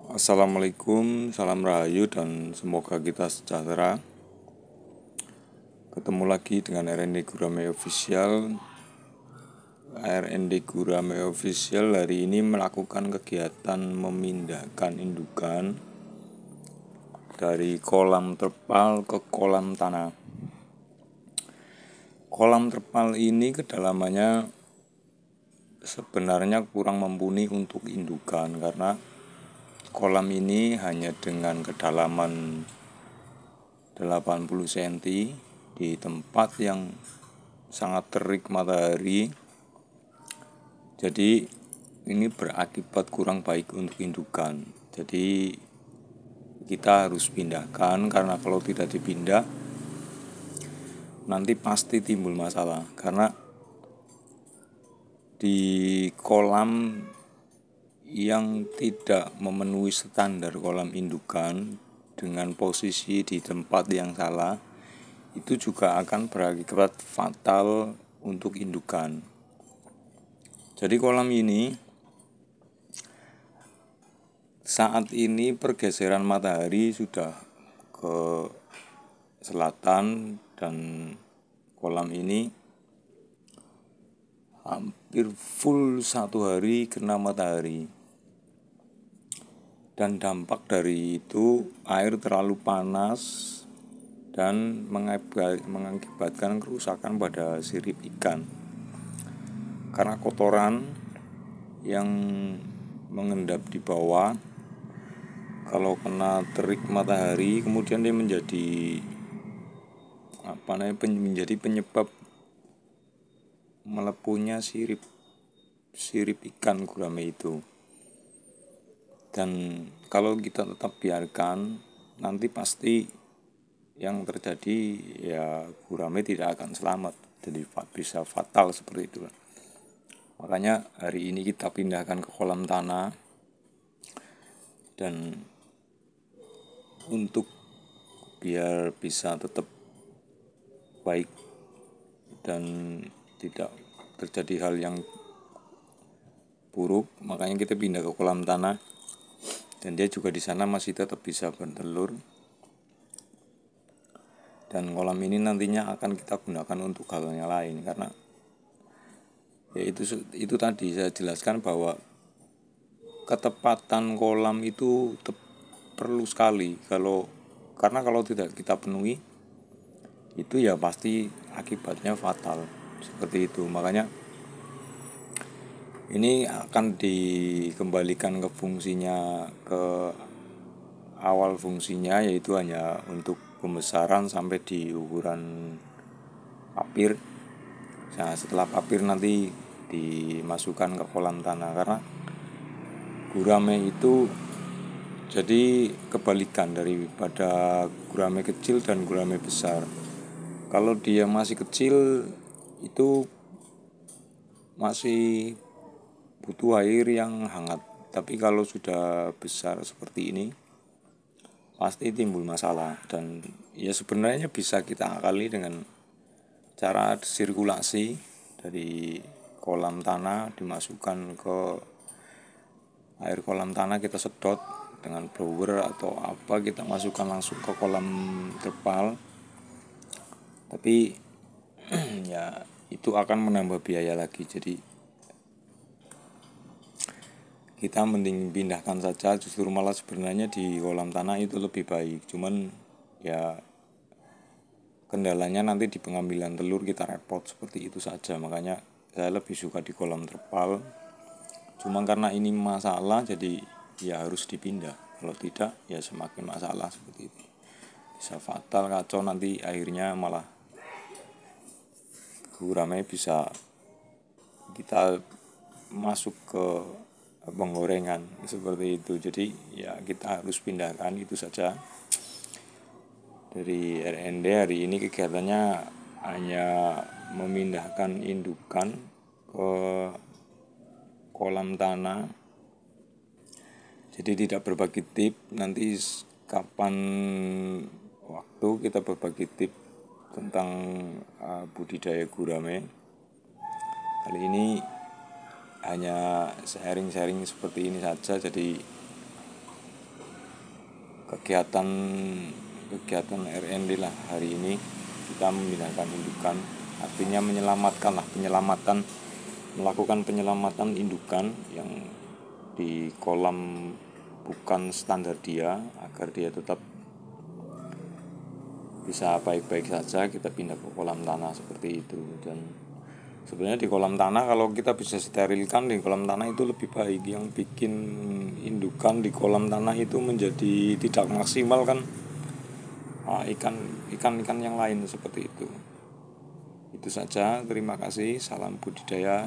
Assalamualaikum, salam rahayu dan semoga kita sejahtera. Ketemu lagi dengan RND Gurame Official. RND Gurame Official hari ini melakukan kegiatan memindahkan indukan dari kolam terpal ke kolam tanah. Kolam terpal ini kedalamannya sebenarnya kurang mumpuni untuk indukan karena kolam ini hanya dengan kedalaman 80 cm di tempat yang sangat terik matahari. Jadi ini berakibat kurang baik untuk indukan. Jadi kita harus pindahkan karena kalau tidak dipindah nanti pasti timbul masalah karena di kolam yang tidak memenuhi standar kolam indukan dengan posisi di tempat yang salah itu juga akan berakibat fatal untuk indukan. Jadi kolam ini saat ini pergeseran matahari sudah ke selatan dan kolam ini hampir full satu hari kena matahari. Dan dampak dari itu air terlalu panas dan mengakibatkan kerusakan pada sirip ikan. Karena kotoran yang mengendap di bawah kalau kena terik matahari kemudian dia menjadi penyebab melepuhnya sirip ikan gurame itu. Dan kalau kita tetap biarkan nanti pasti yang terjadi ya gurame tidak akan selamat, jadi bisa fatal seperti itu. Makanya hari ini kita pindahkan ke kolam tanah dan untuk biar bisa tetap baik dan tidak terjadi hal yang buruk, makanya kita pindah ke kolam tanah dan dia juga di sana masih tetap bisa bertelur. Dan kolam ini nantinya akan kita gunakan untuk hal yang lain karena ya itu tadi saya jelaskan bahwa ketepatan kolam itu perlu sekali karena kalau tidak kita penuhi itu ya pasti akibatnya fatal seperti itu. Makanya ini akan dikembalikan ke fungsinya, ke awal fungsinya, yaitu hanya untuk pembesaran sampai di ukuran papir. Nah, setelah papir nanti dimasukkan ke kolam tanah karena gurame itu jadi kebalikan daripada gurame kecil dan gurame besar. Kalau dia masih kecil itu masih butuh air yang hangat, tapi kalau sudah besar seperti ini pasti timbul masalah. Dan ya sebenarnya bisa kita akali dengan cara sirkulasi dari kolam tanah dimasukkan ke air kolam tanah, kita sedot dengan blower atau apa, kita masukkan langsung ke kolam terpal. Tapi ya itu akan menambah biaya lagi, jadi kita mending pindahkan saja. Justru malah sebenarnya di kolam tanah itu lebih baik, cuman ya kendalanya nanti di pengambilan telur kita repot seperti itu saja. Makanya saya lebih suka di kolam terpal, cuman karena ini masalah jadi ya harus dipindah, kalau tidak ya semakin masalah seperti itu, bisa fatal, kacau, nanti akhirnya malah gurame bisa kita masuk ke penggorengan seperti itu. Jadi ya kita harus pindahkan itu saja. Dari RND hari ini kegiatannya hanya memindahkan indukan ke kolam tanah, jadi tidak berbagi tip. Nanti kapan waktu kita berbagi tip tentang budidaya gurame. Kali ini hanya sharing-sharing seperti ini saja. Jadi kegiatan RND lah hari ini kita memindahkan indukan, artinya melakukan penyelamatan indukan yang di kolam bukan standar dia, agar dia tetap bisa baik-baik saja. Kita pindah ke kolam tanah seperti itu. Dan sebenarnya di kolam tanah kalau kita bisa sterilkan di kolam tanah itu lebih baik. Yang bikin indukan di kolam tanah itu menjadi tidak maksimal kan ikan yang lain seperti itu. Itu saja, terima kasih, salam budidaya.